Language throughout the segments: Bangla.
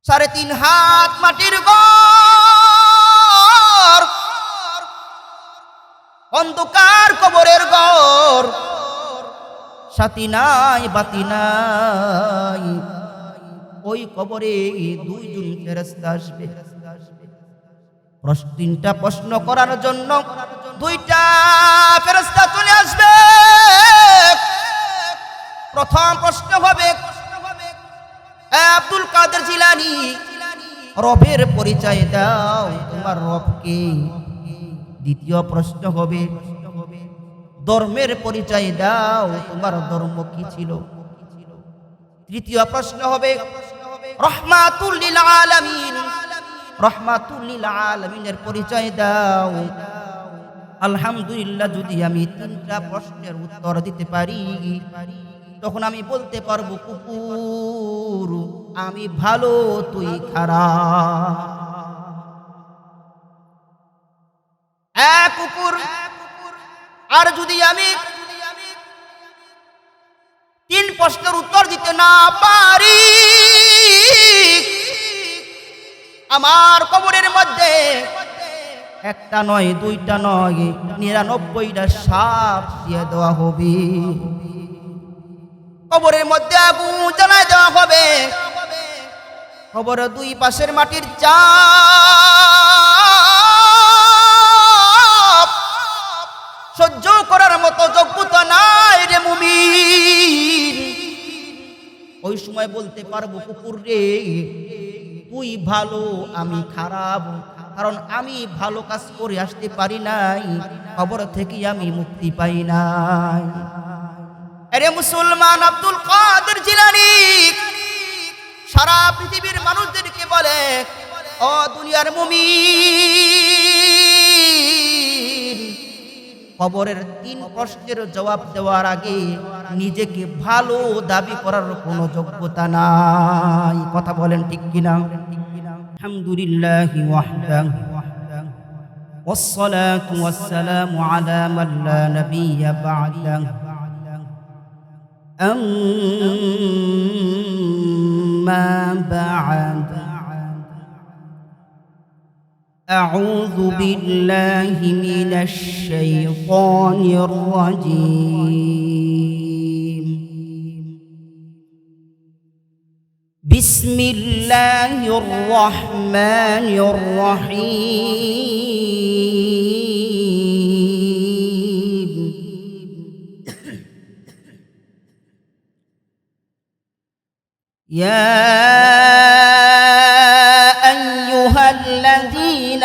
3.5 হাত মাটির ঘর, অন্ধকার কবরের ঘর, সাথী নাই বাতি নাই। ওই কবরে 2 জন ফেরেশতা আসবে। তিনটা প্রশ্ন করার জন্য 2টা ফেরেশতা চলে আসবে। প্রথম প্রশ্ন হবে, আব্দুল কাদের জিলানী, রবের পরিচয় দাও, তোমার রব কে? দ্বিতীয় প্রশ্ন হবে, ধর্মের পরিচয় দাও, তোমার ধর্ম কি ছিল? তৃতীয় প্রশ্ন হবে, রহমাতুল লিল আলামিন, রহমাতুল লিল আলামিনের পরিচয় দাও। আলহামদুলিল্লাহ, যদি আমি 3টা প্রশ্নের উত্তর দিতে পারি, তখন আমি বলতে পারবো, কুকুর আমি ভালো, তুই খারাপ। কুকুর, আর যদি আমি 3 প্রশ্নের উত্তর দিতে না পারি, আমার কবরের মধ্যে 1টা নয়, 2টা নয়, 99টা সাপ দিয়ে দেওয়া হবে। কবরের মধ্যে আগুন জ্বালায় দেওয়া হবে। কবরের 2 পাশের মাটির চাপ সহ্য করার মতো যোগ্যতা নাই রে মুমিন। ওই সময় বলতে পারবো, কুকুর রে তুই ভালো, আমি খারাপ, কারণ আমি ভালো কাজ করে আসতে পারি নাই, কবর থেকে আমি মুক্তি পাই নাই। আরে মুসলমান, আব্দুল কাদের জিলানী সারা পৃথিবীর মানুষদেরকে বলে, ও দুনিয়ার মুমিন, কবরের 3 প্রশ্নের জবাব দেওয়ার আগে নিজেকে ভালো দাবি করার কোনো যোগ্যতা নাই। কথা বলেন ঠিক কিনা? আলহামদুলিল্লাহি ওয়াহদাহু ওয়াসসালাতু ওয়াসসালামু আলা মান লা নাবিয়্যা বা'দাহু। أما بعد، أعوذ بالله من الشيطان الرجيم. بسم الله الرحمن الرحيم. يا أيها الذين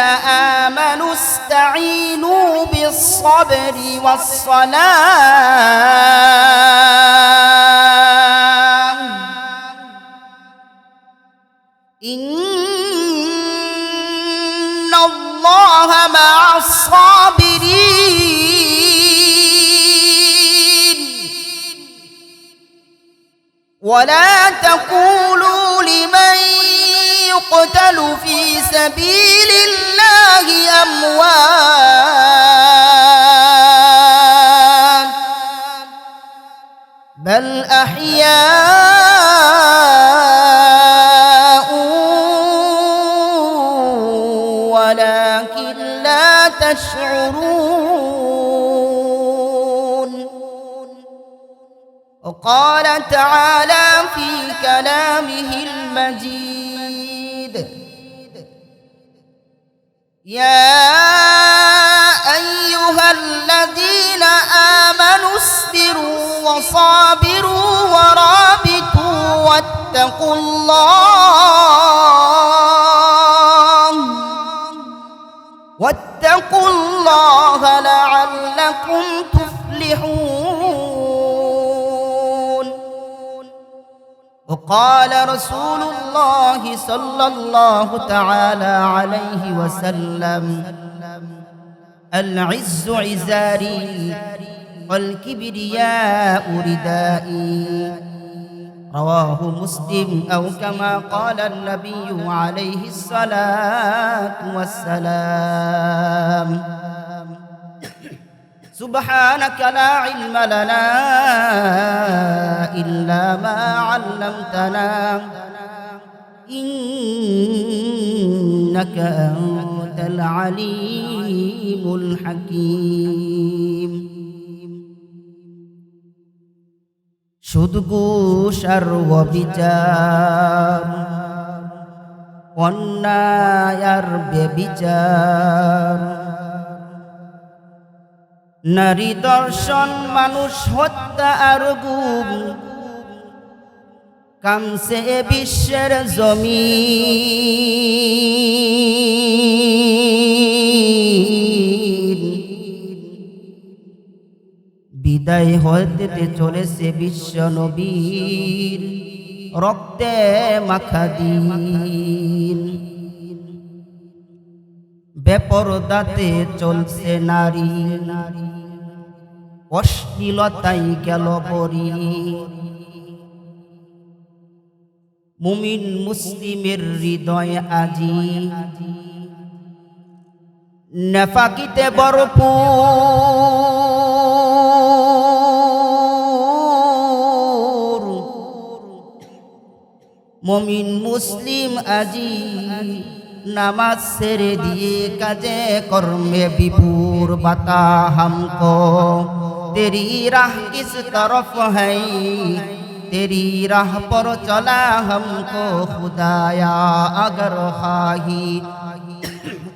آمنوا استعينوا بالصبر والصلاة إن الله مع الصابرين. ولا تقولوا لمن يقتل في سبيل الله أموات، بل أحياء ولكن لا تشعرون. وقال تعالى في كلامه المجيد، يا أيها الذين آمنوا اصبروا وصابروا ورابطوا واتقوا الله لعلكم تفلحون. وقال رسول الله صلى الله تعالى عليه وسلم، العز عزاري والكبرياء ردائي، رواه مسلم، أو كما قال النبي عليه الصلاة والسلام. سبحانك لا علم لنا إلا ما علمتنا ইন্নাকা আনতাল আলিমুল হাকীম। সুদ ঘুষ আর অবিচার, অন্যায় আর বেবিচার, নারী দর্শন, মানুষ হত্যা আর গুম কামছে এ বিশ্বের জমিন। বিদায় হতে চলেছে বিশ্ব নবীর রক্তে মাখা দিন। বেপরদাতে চলছে নারী, অশ্লীলতাই গেল বরি। মুমিন মুসলিমের হৃদয় আজি নেফাকিতে ভরপুর। মুমিন মুসলিম আজি নামাজ ছেড়ে দিয়ে কাজে কর্মে বিভোর। বাতা हमको तेरी राह किस तरफ है, तेरी राह पर चला हमको खुदाया अगर खाही।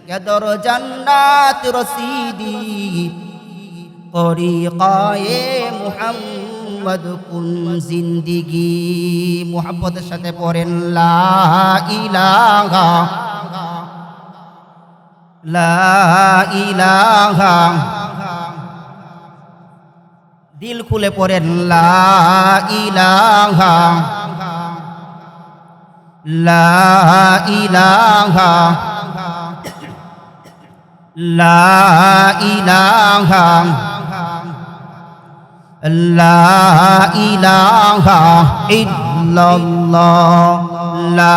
कदर जन्नत रसीदी तरीक़ाए मुहम्मद कुन जिंदगी। मुहब्बतेर साथे पढ़ेन ला इलाहा ला इलाहा। दिल खुले पढ़ेन ला इलाहा ला इलाहा ला इलाहा ला इलाहा इल्लल्लाह ला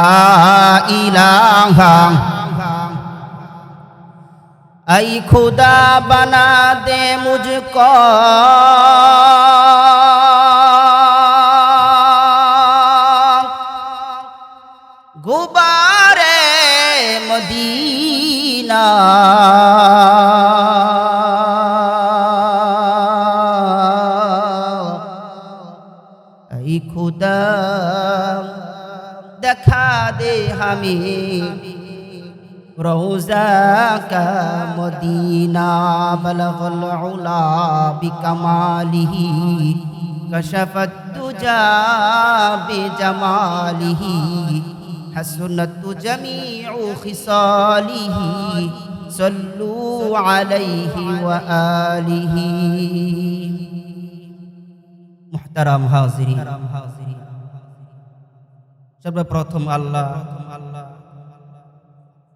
इलाहा। ऐ खुदा बना दे मुझको गुबारे मदीना। ऐ खुदा दिखा दे हमें रौज़ा का मदीना। बलगल उला बिकमालिही कशफत दुजा बिजमालिही हसनत जमीउ खिसालिही सल्लू अलैहि व आलिही। मुहतरम हाज़िरीन, सर्वप्रथम আল্লাহ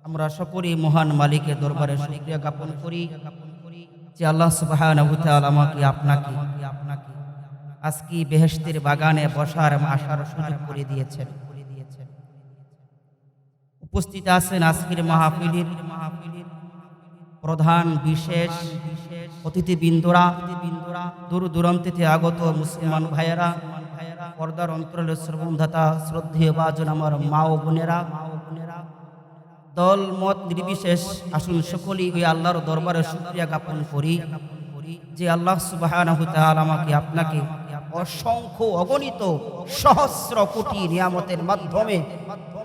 আমরা সকলেই মহান মালিকের দরবারে শুকরিয়া জ্ঞাপন করি যে আল্লাহ সুবহানাহু ওয়া তাআলা আমাকে আপনাকে আজকে বেহেশতের বাগানে বসার এবং আসার সুযোগ করে দিয়েছেন। উপস্থিত আছেন আজকের মাহফিলের প্রধান বিশেষ অতিথিবৃন্দরা, দূর দূরান্ত থেকে আগত মুসলমান ভাইয়েরা, পর্দার অন্তরালে শ্রবণদাতা শ্রদ্ধেয় বাজন আমার মা ও বোনেরা, দল মত নির্বিশেষ আসুন সকলেই ওই আল্লাহর দরবারে শুকরিয়া জ্ঞাপন করি যে আল্লাহ সুবহানাহু ওয়া তাআলা আমাকে আপনাকে অসংখ্য অগণিত সহস্র কোটি নিয়ামতের মাধ্যমে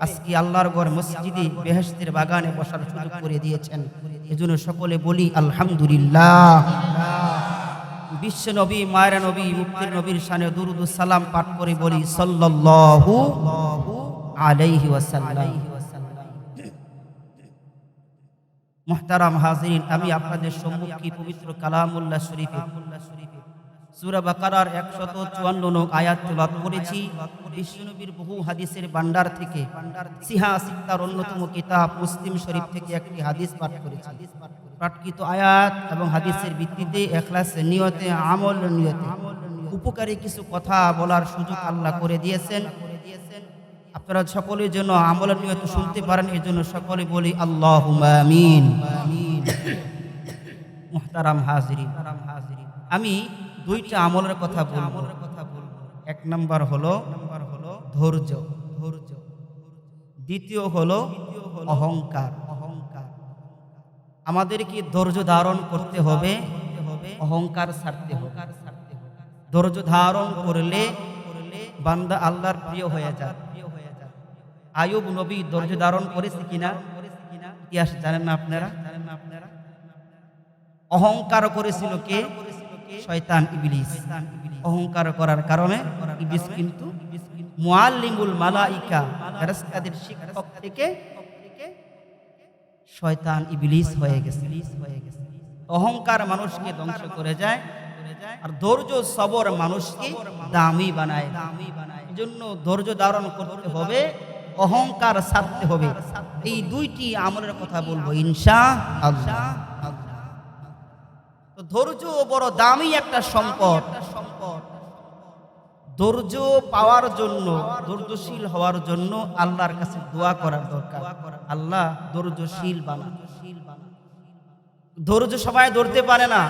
আজকে আল্লাহর ঘর মসজিদে বেহেশতের বাগানে বসার সুযোগ করে দিয়েছেন। এজন্য সকলে বলি আলহামদুলিল্লাহ। বিশ্ব নবী, মায়ের নবী, মুক্তির নবীর শানে দুরূদ ও সালাম পাঠ করে বলি সাল্লাল্লাহু আলাইহি ওয়াসাল্লাম। মুহতারাম হাজিরিন, আমি আপনাদের সম্মুখে পবিত্র কালামুল্লাহ শরীফে সূরা বাকারার 154 নং আয়াত তেলাওয়াত করেছি। বিশ্বনবীর বহু হাদিসের ভান্ডার থেকে সিহা সিত্তার অন্যতম কিতাব মুসলিম শরীফ থেকে একটি হাদিস পাঠ করেছি। পাঠকৃত আয়াত এবং হাদিসের ভিত্তিতে ইখলাসের নিয়তে, আমল নিয়তে উপকারী কিছু কথা বলার সুযোগ আল্লাহ করে দিয়েছেন। আপনারা সকলের জন্য আমলের নিয়ত শুনতে পারেন, এর জন্য সকলে বলি আল্লাহুম্মা আমিন। মুহতারাম হাজিরিন, আমি দুইটা আমলের কথা বলবো। এক নাম্বার হলো ধৈর্য। দ্বিতীয় হলো অহংকার। আমাদেরকে ধৈর্য ধারণ করতে হবে, অহংকার ছাড়তে হবে। ধৈর্য ধারণ করলে বান্দা আল্লাহর প্রিয় হয়ে যায়। আইয়ুব নবী ধৈর্য ধারণ করেছে কিনা ইতিহাস জানেন না আপনারা? অহংকার করেছিল কে? শয়তান ইবলিস। অহংকার করার কারণে ইবলিস কিন্তু মুআল্লিমুল মালাইকা ফেরেশতাদের শিক্ষক থেকে শয়তান ইবলিস হয়ে গেছে। অহংকার মানুষকে ধ্বংস করে যায়, আর ধৈর্য সবর মানুষকে দামি বানায়। এজন্য ধৈর্য ধারণ করতে হবে, অহংকার ছাড়তে হবে। এই দুইটি আমলের কথা বলবো ইনশাআল্লাহ। তো ধৈর্য বড় দামি একটা সম্পদ। ধৈর্য পাওয়ার জন্য, ধৈর্যশীল হওয়ার জন্য আল্লাহর কাছে দোয়া করার দরকার। আল্লাহ ধৈর্যশীল বানান। ধৈর্য সবাই ধরতে পারে না।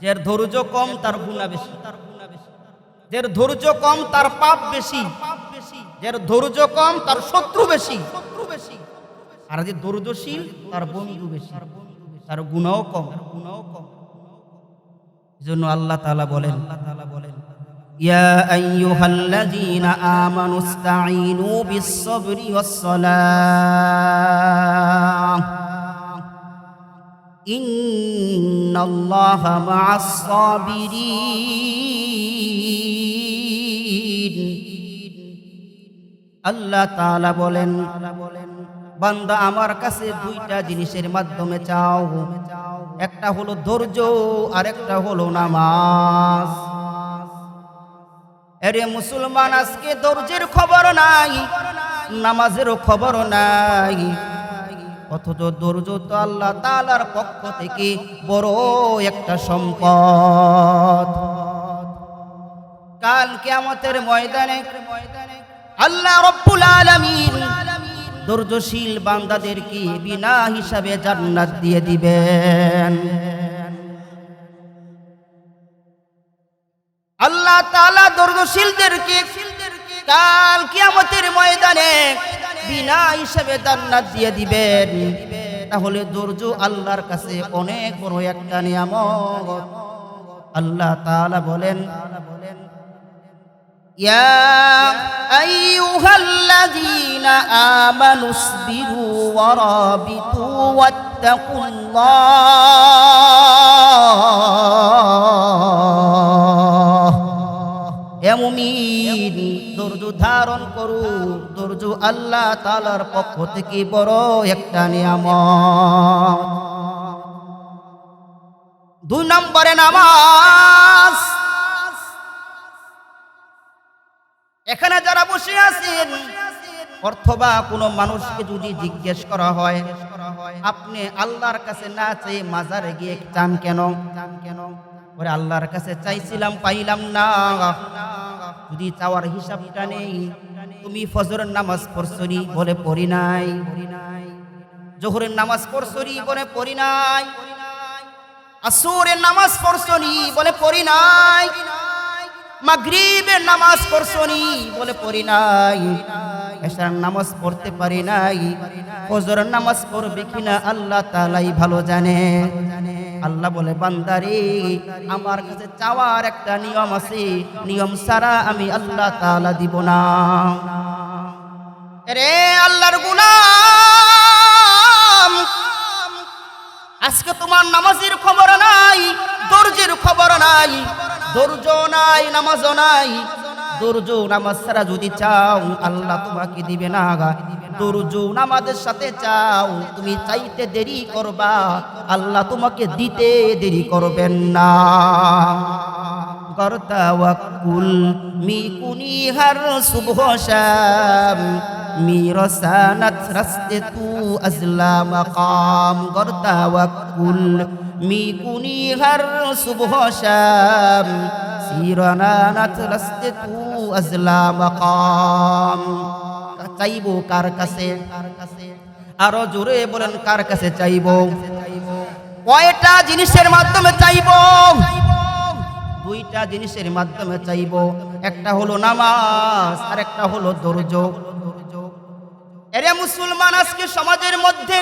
যার ধৈর্য কম তার গুনাহ বেশি, যার ধৈর্য কম তার পাপ বেশি, যার ধৈর্য কম তার শত্রু বেশি, আর যে ধৈর্যশীল তার বন্ধু বেশি, তার গুনাহও কম। এজন্য আল্লাহ তাআলা বলেন, ইয়া আইয়ুহাল্লাযীনা আমানুস্তাঈনু বিস-সাবরি ওয়াস-সালাহ ইন্নাল্লাহা মা'আস-সাবিরিন। আল্লাহ তাআলা বলেন, বান্দা আমার কাছে দুইটা জিনিসের মাধ্যমে চাও, একটা হলো ধৈর্য আর একটা হলো নামাজ। আরে মুসলমান, আজকে ধৈর্যের খবর নাই, নামাজেরও খবর নাই, অথচ ধৈর্য তো আল্লাহ তাআলার পক্ষ থেকে বড় একটা সম্পদ। কাল কিয়ামতের ময়দানে আল্লাহ রাব্বুল আলামিন ধৈর্যশীল বান্দাদেরকে বিনা হিসাবে জান্নাত দিয়ে দিবেন। আল্লাহ তাআলা ধৈর্যশীলদেরকে কাল কিয়ামতের ময়দানে বিনা হিসাবে জান্নাত দিয়ে দিবেন। তাহলে ধৈর্য আল্লাহর কাছে অনেক বড় একটা নিয়ামত। আল্লাহ তাআলা বলেন, ইয়া আইয়ুহাল্লাযীনা আমানুসবিরু ওয়া রাবিতু ওয়াত্তাকুল্লাহ। হে মুমিন, ধৈর্য ধারণ করো, ধৈর্য আল্লাহ তাআলার পক্ষ থেকে বড় একটা নিয়ামত। 2 নম্বরে নামাজ। এখানে যারা বসে আছেন অথবা কোনো মানুষকে যদি জিজ্ঞেস করা হয়, আপনি আল্লাহর কাছে না চেয়ে মাজারে গিয়ে চান কেন? ওরে আল্লাহর কাছে চাইছিলাম পাইলাম না। যদি চাওয়ার হিসাবটা নেই, তুমি ফজরের নামাজ পড়ছনি? বলে পড়ি নাই। জোহরের নামাজ পড়ছনি? বলে পড়ি নাই। আসরের নামাজ পড়ছনি? বলে পড়ি নাই। মাগরিবের নামাজ পড়ছনি? বলে পড়ি নাই। এশার নামাজ পড়তে পারি নাই। ফজরের নামাজ পড়বে কিনা আল্লাহ তাআলাই ভালো জানে। আল্লাহ বলে, বান্দারে, আমার কাছে চাওয়ার একটা নিয়ম আছে, নিয়ম ছাড়া আমি আল্লাহ তাআলা দিব না। রে আল্লাহর গোলাম, আজকে তোমার নামাজের খবর নাই, ধৈর্যের খবর নাই, ধৈর্য নাই, নামাজও নাই। ধৈর্য নামাজ ছাড়া যদি চাও আল্লাহ তোমাকে দিবে না। ধৈর্য নামাজের সাথে চাও, তুমি চাইতে দেরি করবা, আল্লাহ তোমাকে দিতে দেরি করবেন না। করতাওয়াক্কুল মিকুনি হার সুবহ শাম মিরসানাত রাস্তে তু আজলা মাকাম। করতাওয়াক্কুল মিকুনি হার সুবহ শাম সিরানাত রাস্তে তু আজলা মাকাম। চাইবো কার কাছে? আরো জোরে বলেন, কার কাছে চাইবো? কয়টা জিনিসের মাধ্যমে চাইবো? 2টা জিনিসের মাধ্যমে চাইবো। একটা হলো নামাজ আর একটা হলো ধৈর্য। এরে মুসলমান, আজকে সমাজের মধ্যে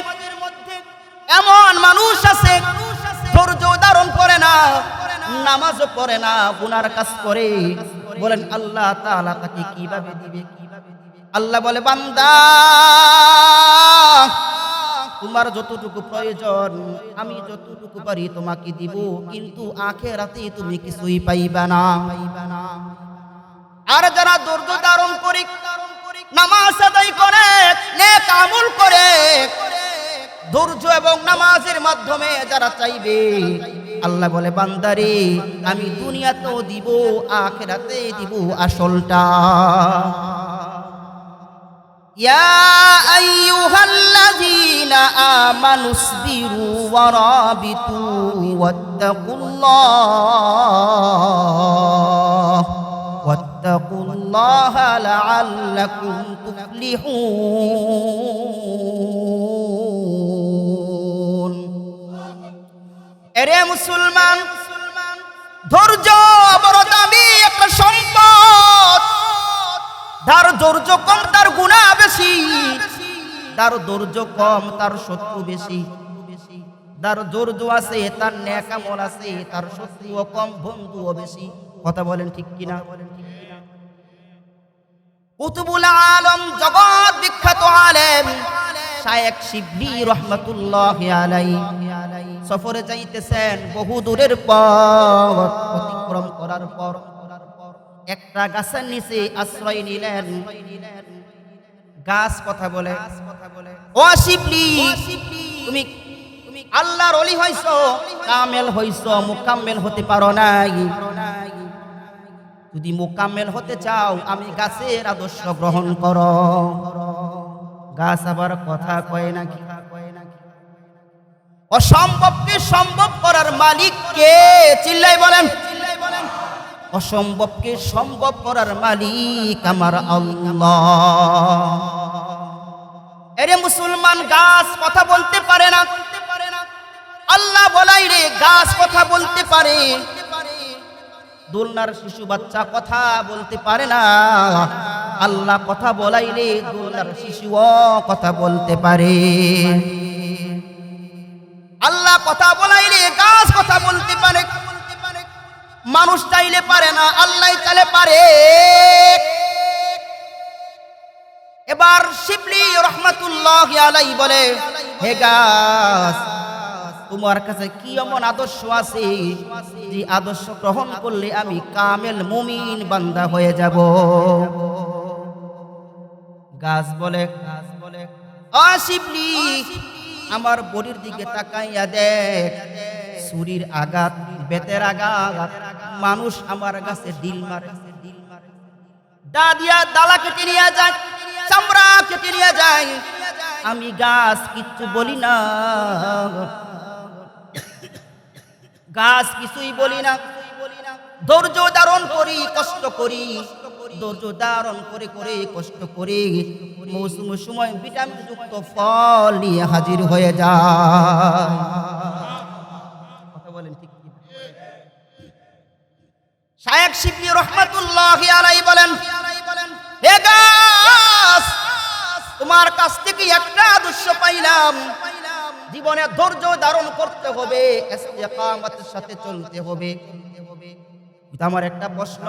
এমন মানুষ আছে ধৈর্য ধারণ করে না, নামাজও পড়ে না, গুনার কাজ করে। বলেন আল্লাহ তাআলা তাকে কিভাবে দিবে? আল্লাহ বলে, বান্দা তোমার যতটুকু প্রয়োজন আমি যতটুকু পারি তোমাকে দিব, কিন্তু আখিরাতে তুমি কিছুই পাইবা না। আর যারা ধৈর্য ধারণ করে নামাজ আদায় করে, নেক আমল করে, ধৈর্য এবং নামাজের মাধ্যমে যারা চাইবে, আল্লাহ বলে বান্দারে আমি দুনিয়াতেও দিব, আখিরাতে দিব আসলটা। ইয়া আইয়ুহাল্লাযীনা আমানুসবিরু ওয়া রাবিতু ওয়াত্তাকুল্লাহা লাআল্লাকুম তুফলিহুন। এরে মুসলমান, ধৈর্য বড় দামি একটা সম্পদ। যার ধৈর্য কম তার গুনাহ বেশি, যার ধৈর্য কম তার শত্রু বেশি। যার ধৈর্য আছে তার নেক আমল আছে, তার শত্রুও কম, বন্ধুও বেশি। কথা বলেন ঠিক কিনা? কুতুবুল আলম, জগৎ বিখ্যাত আলেম শায়েখ শিবলি রহমাতুল্লাহি আলাইহি সফরে যাইতেছেন। বহু দূরের পথ অতিক্রম করার পর একটা গাছের নিচে আশ্রয় নিলেন। গাছ কথা বলে, ও শিবলি, তুমি আল্লাহর ওলি হইছো, কামেল হইছো, মুকাম্মেল হতে পারো নাই। যদি মুকাম্মেল হতে চাও আমি গাছের আদর্শ গ্রহণ করো। গাছ আবার কথা কয় নাকি? অসম্ভবকে সম্ভব করার মালিক কে? চিল্লাই বলেন। অসম্ভবকে সম্ভব করার মালিক আমার আল্লাহ। এরে মুসলমান, গাছ কথা বলতে পারে না, আল্লাহ বলাই রে গাছ কথা বলতে পারে। দোলনার শিশু বাচ্চা কথা বলতে পারে না, আল্লাহ কথা বলাইলে দোলনার শিশুও কথা বলতে পারে। আল্লাহ কথা বলাইলে গাছ কথা বলতে পারে। মানুষ চাইলে পারে না, আল্লাহ চাইলে পারে। এবার শিবলি রহমাতুল্লাহি আলাইহি বলে, হে গাছ, তোমার কাছে কি এমন আদর্শ আছে যে আদর্শ গ্রহণ করলে আমি কামেল মুমিন বান্দা হয়ে যাব? গাছ বলে, ও শিবলি, আমার বডির দিকে তাকাইয়া দেখ, ছুরির আঘাত, বেতের আঘাত, মানুষ আমার কাছে ডিল মারে, দা দিয়া দালা কেটে নিয়ে যায়, চামড়া কেটে নিয়ে যায়, আমি গাছ কিচ্ছু বলি না, গাছ কিছুই বলি না। ধৈর্য ধারণ করি, কষ্ট করি, ধৈর্য ধারণ করে করে কষ্ট করে মৌসুম সময় ভিটামিন যুক্ত ফল নিয়ে হাজির হয়ে যায়। কথা বলেন ঠিক কি? শায়েখ শিবলি রহমাতুল্লাহি আলাইহি বলেন, হে গাছ, তোমার কাছ থেকে একটা আদর্শ পাইলাম, জীবনে ধৈর্য ধারণ করতে হবে, ইস্তেকামতের সাথে চলতে হবে। আমার একটা প্রশ্ন,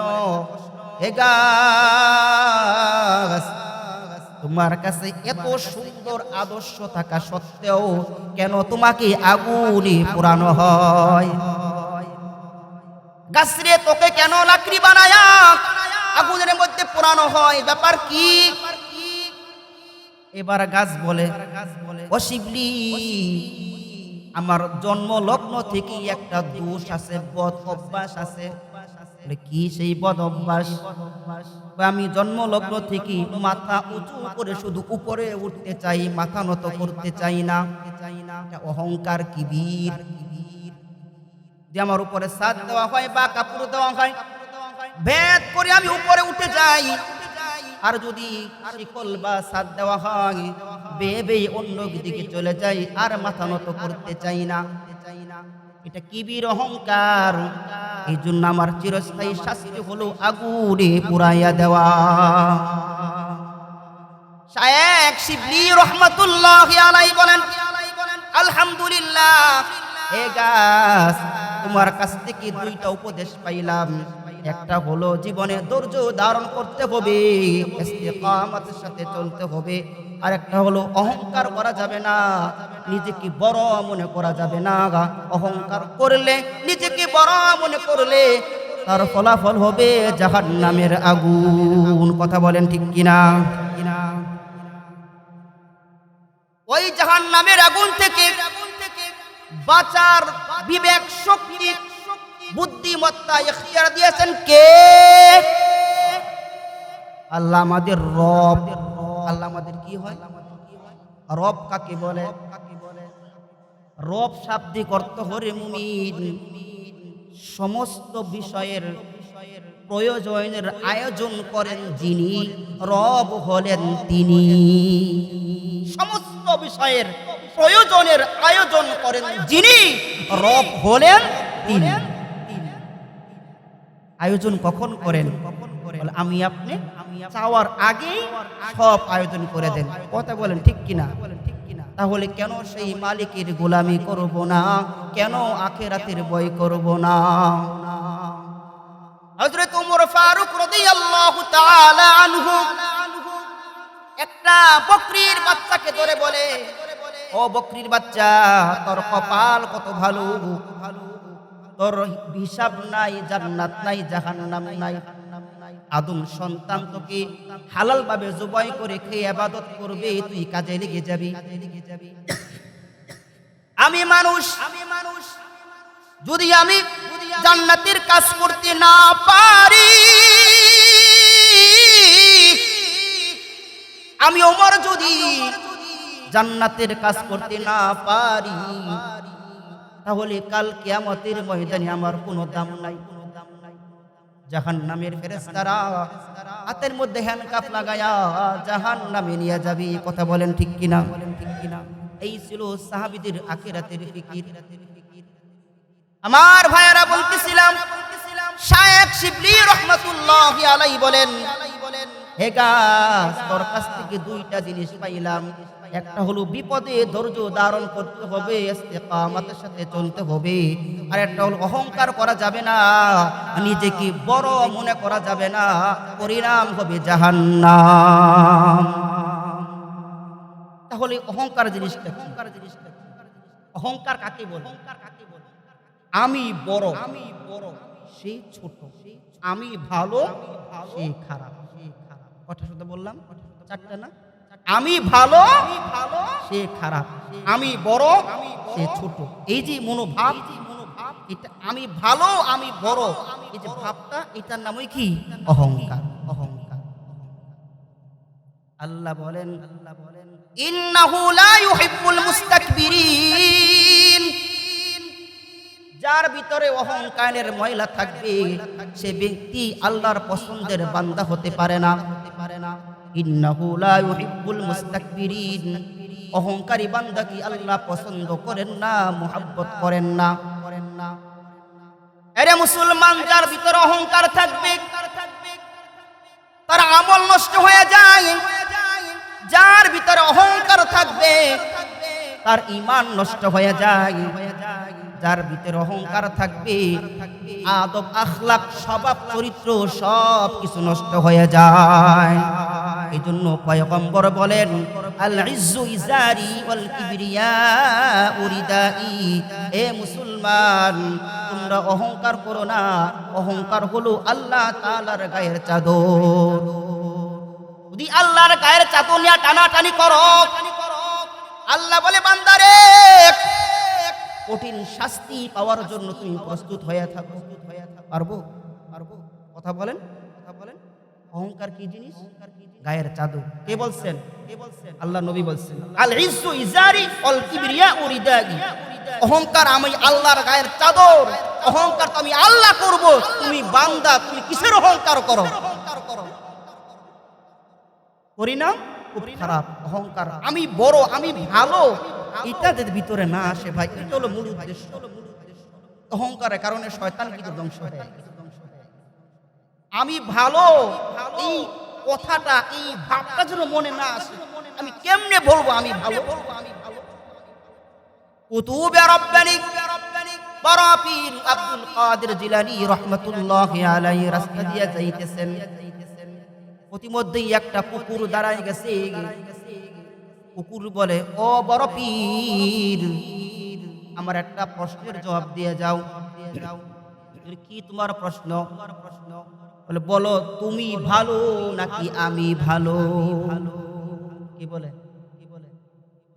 হে গাছ, তোমার কাছে এত সুন্দর আদর্শ থাকা সত্ত্বেও কেন তোমাকে আগুনে পোড়ানো হয়? গাছ রে, তোকে কেন লাকড়ি বানায়া আগুনের মধ্যে পোড়ানো হয়? ব্যাপার কি? এবার গাছ বলে, ও শিবলি, আমার জন্ম লগ্ন থেকে একটা দোষ আছে, বদ অভ্যাস আছে। কি সেই বদ অভ্যাস? আমি জন্ম লগ্ন থেকে মাথা উঁচু করে শুধু উপরে উঠতে চাই, মাথা নত করতে চাই না। অহংকার, কিবির, যে আমার উপরে ছাদ দেওয়া হয় বা কাপড় দেওয়া হয়, ভেদ করে আমি উপরে উঠে যাই। আর যদি শিকল বা ছাদ দেওয়া হয়, বেয়ে বেয়ে অন্য দিকে চলে যাই, আর মাথা নত করতে চাই না। এটা কিবির, অহংকার। এই জন্য আমার চিরস্থায়ী শাস্তি হলো আগুনে পুরাইয়া দেওয়া। শায়েখ শিবলি রহমাতুল্লাহি আলাইহি বলেন, আলহামদুলিল্লাহ হে গাছ, তোমার কাছ থেকে দুইটা উপদেশ পাইলাম। একটা হলো জীবনে ধৈর্য ধারণ করতে হবে, ইস্তিকামতের সাথে চলতে হবে। আর একটা হলো অহংকার করা যাবে না, নিজেকে বড় মনে করা যাবে না। অহংকার করলে, নিজেকে বড় মনে করলে তার ফলাফল হবে জাহান্নামের আগুন। কথা বলেন ঠিক কিনা? ওই জাহান্নামের আগুন থেকে বাঁচার বিবেক শক্তি, বুদ্ধিমত্তা, ইখতিয়ার দিয়েছেন কে? আল্লাহ আমাদের রব। আল্লাহ আমাদের কি হয়? রব কাকে বলে? রব শাব্দিক অর্থ হরে মুমিন, সমস্ত বিষয়ের প্রয়োজনের আয়োজন করেন যিনি, রব হলেন তিনি। সমস্ত বিষয়ের প্রয়োজনের আয়োজন করেন যিনি, রব হলেন তিনি। আয়োজন কখন করেন? আমি আপনি চাওয়ার আগেই সব আয়োজন করে দেন। কথা বলেন ঠিক কিনা? তাহলে কেন সেই মালিকের গোলামি করব না? কেন আখিরাতের ভয় করব না? হযরত ওমর ফারুক রাদিয়াল্লাহু তাআলা আনহু একটা বকরির বাচ্চাকে ধরে বলে, ও বকরির বাচ্চা, তোর কপাল কত ভালো, তোর হিসাব নাই, জান্নাত নাই, জাহান্নাম নাই। আদম সন্তান তোকে হালাল ভাবে জবাই করে খেয়ে ইবাদত করবে, তুই কাজে লেগে যাবি। আমি মানুষ, যদি আমি জান্নাতের কাজ করতে না পারি, আমি ওমর যদি জান্নাতের কাজ করতে না পারি, তাহলে কাল কিয়ামতের ময়দানে আমার কোনো দাম নাই। জাহান্নামের ফেরেশতারা হাতের মধ্যে হ্যান্ডকাফ লাগায়া জাহান্নামে নিয়ে যাবে। কথা বলেন ঠিক কিনা? এই ছিল সাহাবীদের আখিরাতের ফিকির। আমার ভাইয়ারা বলতেছিলাম, শায়েখ শিবলি রহমাতুল্লাহি আলাইহি বলেন, হে গাছ, তোর কাছ থেকে দুইটা জিনিস পাইলাম। একটা হলো বিপদে ধৈর্য ধারণ করতে হবে, ইস্তিকামতের সাথে চলতে হবে। আর একটা হলো অহংকার করা যাবে না, নিজেকে বড় মনে করা যাবে না, পরিণাম হবে জাহান্নাম। তাহলে অহংকার জিনিসটা কি? অহংকার কাকে বলে? আমি বড়, সে ছোট। আমি ভালো, সে খারাপ। কথা শুনতে বললাম চারটা না? আমি ভালো, সে খারাপ। আমি বড়, সে ছোট। এই যে মনোভাব, এটা আমি ভালো, আমি বড়, এই যে ভাবটা, এটার নামই কি? অহংকার। আল্লাহ বলেন, ইন্নাহু লা ইউহিব্বুল মুস্তাকবিরিন। যার ভিতরে অহংকারের ময়লা থাকবে, সে ব্যক্তি আল্লাহর পছন্দের বান্দা হতে পারে না। ইন্নাহু লা ইউহিব্বুল মুস্তাকবিরিন। অহংকারী বান্দা কি আল্লাহ পছন্দ করেন না, মুহাব্বত করেন না। আরে মুসলমান, যার ভিতরে অহংকার থাকবে তার আমল নষ্ট হয়ে যায়। যার ভিতরে অহংকার থাকবে তার ঈমান নষ্ট হয়ে যায়। যার ভিতরে অহংকার থাকবে আদব, আখলাক, স্বভাব, চরিত্র সব কিছু নষ্ট হয়ে যায়। এই জন্য পয়গম্বর বলেন, আল ইজ্জু ইজারি ওয়াল কিবরিয়াউ রিদাই। হে মুসলমান, তোমরা অহংকার করো না। অহংকার হলো আল্লাহ তাআলার গায়ের চাদর। যদি আল্লাহর গায়ের চাদর নিয়ে টানাটানি করো, আল্লাহ বলে, বান্দারে, কঠিন শাস্তি পাওয়ার জন্য তুমি প্রস্তুত হয়ে থাকো। পারবো? কথা বলেন। অহংকার কি জিনিস? গায়ের চাদর। কে বলছেন? আল্লাহ নবী বলছেন, আল ইজ্জু ইজারি ওয়াল কিবরিয়াউ রিদাই। অহংকার আমি আল্লাহর গায়ের চাদর। অহংকার তো আমি আল্লাহ করব, তুমি বান্দা, তুমি কিসের অহংকার করো? পরিণাম খুব খারাপ। অহংকার, আমি বড়, আমি ভালো, এটা যদি ভিতরে না আসে ভাই, এটা হলো মূল উদ্দেশ্য। অহংকারের কারণে শয়তান কিন্তু ধ্বংস হয়। আমি ভালো, এই কথাটা এই ভাবটা যেন মনে না আসে, আমি কেমনে বলবো আমি ভালো। কুতুবে রব্বানি বড় পীর আব্দুল কাদের জিলানী রাহমাতুল্লাহি আলাইহি রাস্তা দিয়ে যাইতেছেন, প্রতিমধ্যেই একটা কুকুর দাঁড়ায় গেছে। কুকুর বলে, ও বড় পীর, আমার একটা প্রশ্নের জবাব দিয়ে যাও। কি তোমার প্রশ্ন? বলে, বলো তুমি ভালো নাকি আমি ভালো? কি বলে?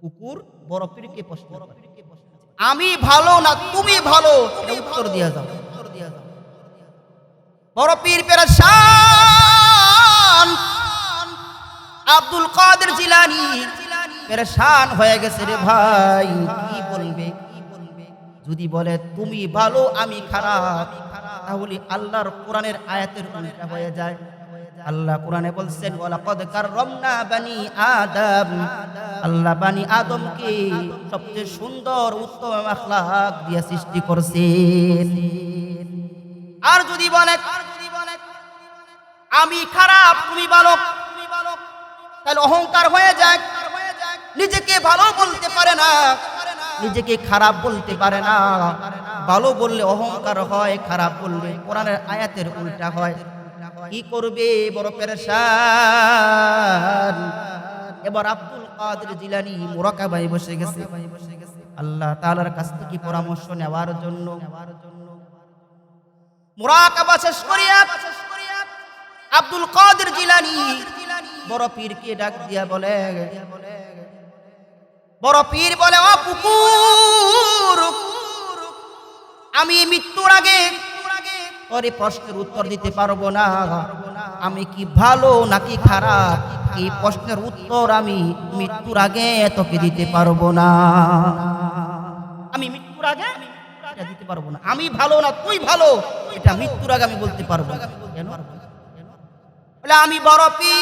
কুকুর বড় পীরকে প্রশ্ন করে, আমি ভালো না তুমি ভালো, উত্তর দিয়ে যাও। বড় পীর পেরেশান, আব্দুল কাদের জিলানী পেরেশান হয়ে গেছে রে ভাই, কি বলবে? যদি বলে তুমি ভালো আমি খারাপ, তাহলে আল্লাহর কোরআনের আয়াতের উল্টা হয়ে যায়। আল্লাহ কোরআনে বলছেন, ওয়ালাকাদ কাররামনা বানি আদম, আল্লাহ বানি আদমকে সবচেয়ে সুন্দর উত্তম আখলাক দিয়ে সৃষ্টি করেছেন। আর যদি বলে আমি খারাপ তুমি ভালো, তাহলে অহংকার হয়ে যায়, নিজেকে ভালো বলতে পারে না, নিজেকে খারাপ বলতে পারে না। ভালো বললে অহংকার হয়, খারাপ বললে কোরআনের আয়াতের উল্টা হয়। কি করবে? বড় পেরেশান। এবার আব্দুল কাদের জিলানী মুরাকাবায় বসে গেছে আল্লাহ তাআলার কাছ থেকে পরামর্শ নেওয়ার জন্য। মুরাকাবা শেষ করিয়া আব্দুল কাদের জিলানী বড় পীরকে ডাক দিয়া বলে, বড় পীর বলে, ও কুকুর, আমি মৃত্যুর আগে তোর এই প্রশ্নের উত্তর দিতে পারবো না, আমি কি ভালো নাকি খারাপ এই প্রশ্নের উত্তর আমি মৃত্যুর আগে তোকে দিতে পারবো না। আমি মৃত্যুর আগে এটা দিতে পারবো না, আমি ভালো না তুই ভালো এটা মৃত্যুর আগে আমি বলতে পারবো না। কেন? বলে, আমি বড় পীর,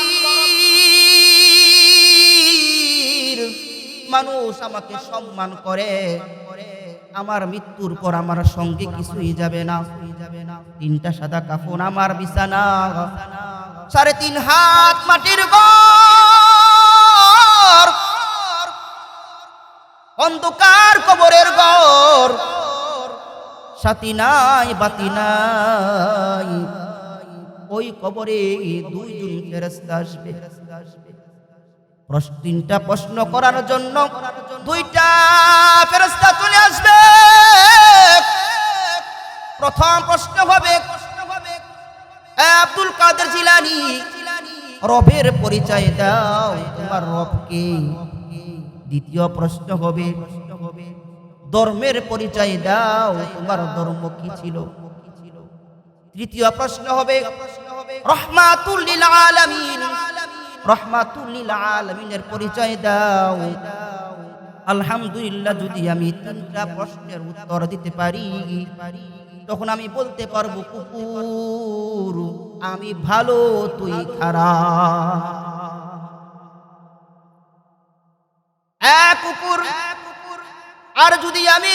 মানুষ আমাকে সম্মান করে, আমার মৃত্যুর পর আমার সঙ্গে কিছুই যাবে না। 3টা সাদা কাফন আমার বিছানা, 3.5 হাত মাটির ঘর, অন্ধকার কবরের ঘর, সাথী নাই বাতি নাই, ওই কবরে 2 জন ফেরেশতা আসবে। 3টা প্রশ্ন করার জন্য 2টা ফেরেশতা চলে আসবে। প্রথম প্রশ্ন হবে, আব্দুল কাদের জিলানী, রবের পরিচয় দাও, তোমার রব কে? দ্বিতীয় প্রশ্ন হবে, ধর্মের পরিচয় দাও, তোমার ধর্ম কি ছিল? তৃতীয় প্রশ্ন হবে, রহমাতুল লিল আলামিন, রহমাতুল লিল আলামিনের পরিচয় দাও। আলহামদুলিল্লাহ, যদি আমি 3টা প্রশ্নের উত্তর দিতে পারি, তখন আমি বলতে পারবো কুকুর আমি ভালো তুই খারাপ। কুকুর, আর যদি আমি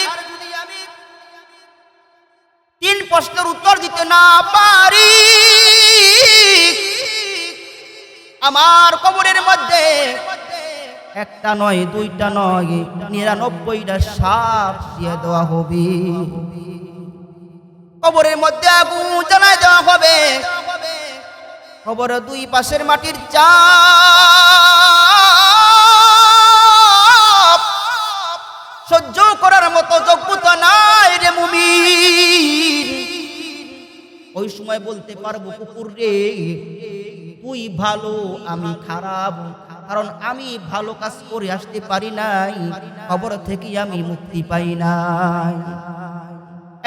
3 প্রশ্নের উত্তর দিতে না পারি, আমার কবরের মধ্যে 1টা নয় 2টা নয় 99টা সাপ দিয়ে দেওয়া হবে। কবরের মধ্যে আগুন জ্বালায় দেওয়া হবে। কবরের 2 পাশের মাটির চাপ সহ্য করার মতো যোগ্যতা নাই রে মুমিন। ওই সময় বলতে পারবো কুকুর রে তুই ভালো আমি খারাপ, কারণ আমি ভালো কাজ করে আসতে পারি নাই, কবর থেকে আমি মুক্তি পাই নাই।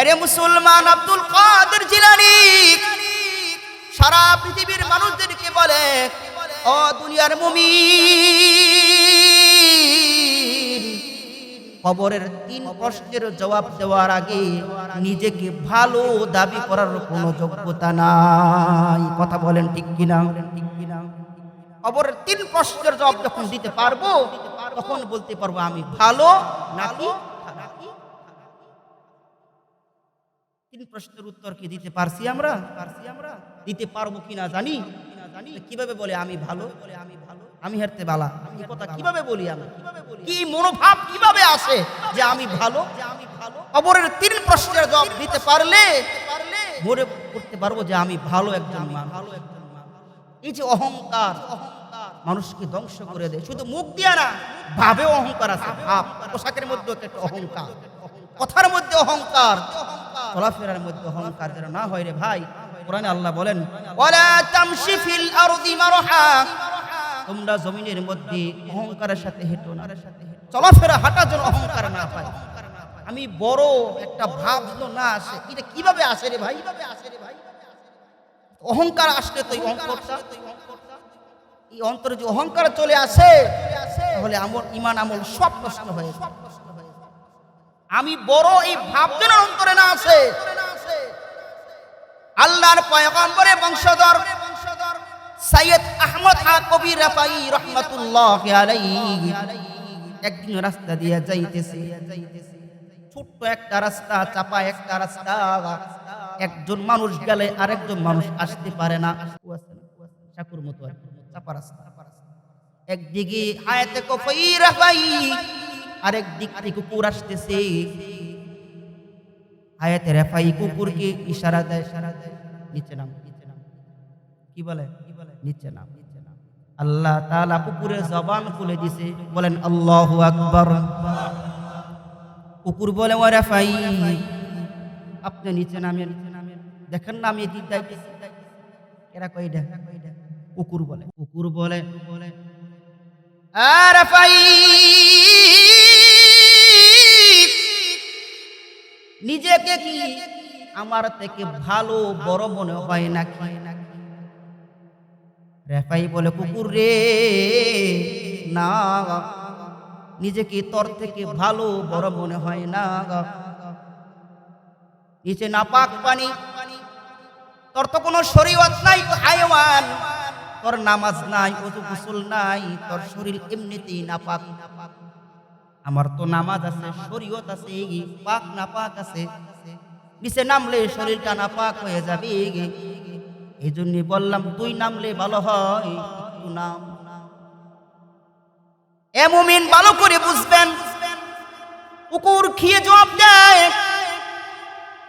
আরে মুসলমান, আব্দুল কাদের জিলানী সারা পৃথিবীর মানুষদেরকে বলে, ও দুনিয়ার মুমিন, কবরের 3 প্রশ্নের জবাব দেওয়ার আগে নিজেকে ভালো দাবি করার কোনো যোগ্যতা নাই। কথা বলেন ঠিক কিনা? কবরের 3 প্রশ্নের জবাব যখন দিতে পারবো, তখন বলতে পারবো আমি ভালো নাকি তিন প্রশ্নের উত্তর কি দিতে পারছি আমরা? দিতে পারবো কিনা জানি। কিভাবে বলে আমি ভালো, আমি হেরতে বালা, এই কথা কিভাবে বলি আমি? কি মনোভাব কিভাবে আসে যে আমি ভালো? কবরের তিন প্রশ্নের জবাব দিতে পারলে মনে করতে পারবো যে আমি ভালো একজন মানুষ। এই যে অহংকার মানুষকে ধ্বংস করে দেয়, শুধু মুখ দিয়া না, ভাবে অহংকার আছে। ভাব, পোশাকের মধ্যে একটা অহংকার, কথার মধ্যে অহংকার, চলাফেরার মধ্যে অহংকার যেন না হয় রে ভাই। কোরআনে আল্লাহ বলেন, ওয়ালা তামশি ফিল আরদি মারহা, তোমরা জমিনের মধ্যে অহংকারের সাথে হেঁটো না, চলাফেরা হাঁটা যেন অহংকার না পায়। আমি বড় একটা ভাব যেন না আসে। এটা কিভাবে আসে রে ভাই? অহংকার আসলে তো এই অন্তরে যে অহংকার চলে আসে, তাহলে আমল, ঈমান আমল সব নষ্ট হয়ে যায়। আমি বড় এই ভাব যেন অন্তরে না আসে। আল্লাহর পয়গম্বরের বংশধর সৈয়দ আহমদ কবি রাফাই রাহমাতুল্লাহ আলাইহি একদিন রাস্তা দিয়ে যাইতেছে, ছোট্ট একটা রাস্তা, চাপা একটা রাস্তা। একজন মানুষ গেলে আরেকজন মানুষ আসতে পারে না, চাকুর মতো চাপা রাস্তা। একদিকে হায়াতে কফি রাফাই, আরেক দিক থেকে কুকুর আসতেছে। হায়াতে রাফাই কুকুরকে ইশারা দেয়, নিচে নাম। কি বলে? নিচে নাম। আল্লাহ তাআলা কুকুরের জবান খুলে দিছে, বলেন আল্লাহু আকবার। কুকুর বলে, ও রাফাই, আপনি নিচে নামেন, দেখেন না আমি এদিক যাইতেছি। এরা কইডা কুকুর বলে আ রাফাই, নিজেকে কি আমার থেকে ভালো বড় মনে হয় নাকি? রাফাই বলে, কুকুর রে, না, নিজেকে তোর থেকে ভালো বড় মনে হয় না। নিচে নাপাক পানি, তোর তো কোনো শরীয়ত নাই, তো হায়াওয়ান, তোর নামাজ নাই, ওযু গোসল নাই, তোর শরীর এমনিতেই নাপাক। আমার তো নামাজ আছে, শরীয়ত আছে, পাক নাপাক আছে। নিচে নামলে শরীরটা নাপাক হয়ে যাবে। এই জন্য বললাম তুই নামলে ভালো হয়, একটু নাম। এ মুমিন ভালো করে বুঝবেন। কুকুর খেয়ে জবাব দেয়।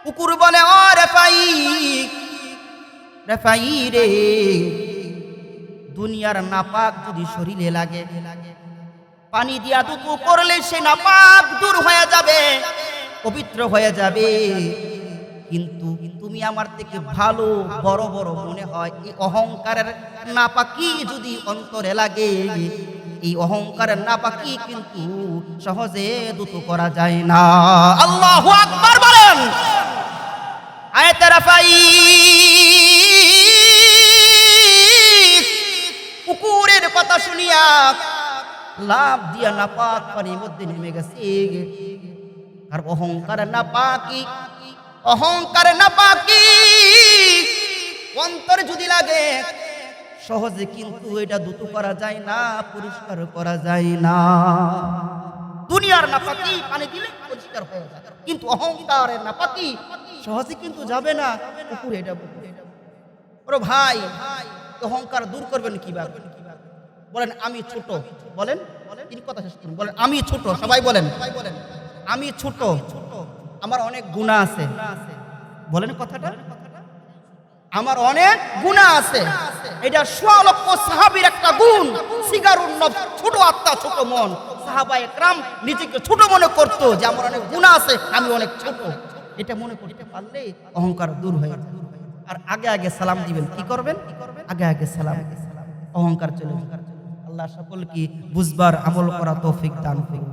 কুকুর বলে, ও রাফাই, রাফাই রে, দুনিয়ার নাপাক যদি শরীরে লাগে, পানি দিয়া দুকু করলে সে নাপাক দূর হয়ে যাবে, পবিত্র হয়ে যাবে। কিন্তু তুমি আমার থেকে ভালো বড় বড় মনে হয়, এই অহংকারের নাপাকি যদি অন্তরে লাগে, এই অহংকারের নাপাকি কিন্তু সহজে দ্রুত করা যায় না। আল্লাহু আকবার বলেন। আয়াতে রাফাই কুকুরের কথা শুনিয়া লাভ দিয়া নাপাক পানির মধ্যে নেমে গেছে। আর অহংকারের নাপাকি, অহংকারের নাপাকি অন্তরে যদি লাগে, সহজে কিন্তু এটা দ্রুত করা যায় না, পরিষ্কার করা যায় না। দুনিয়ার নাপাকি পানি দিলে পরিষ্কার হয়ে যায়, কিন্তু অহংকারের নাপাকি সহজে কিন্তু যাবে না। কুকুর এটা বলে, ভাই, অহংকার দূর করবেন কিভাবে? বলেন আমি ছোট। বলেন, তিন কথা শেষ করুন। বলেন আমি ছোট। সবাই বলেন আমি ছোট, আমার অনেক গুনাহ আছে। বলেন কথাটা, আমার অনেক গুনাহ আছে। এটা 100 লক্ষ সাহাবীর একটা গুণ, সিগারুন নফস, ছোট আত্মা, ছোট মন। সাহাবায়ে কেরাম নিজেকে ছোট মনে করতো যে আমার অনেক গুনাহ আছে, আমি অনেক ছোট। এটা মনে করতে পারলে অহংকার দূর হয়ে যাবে। আর আগে আগে সালাম দিবেন। কি করবেন? আগে আগে সালাম, অহংকার চলে যাবে। আল্লাহ সকলকে বুঝবার আমল করা তৌফিক দান করুন।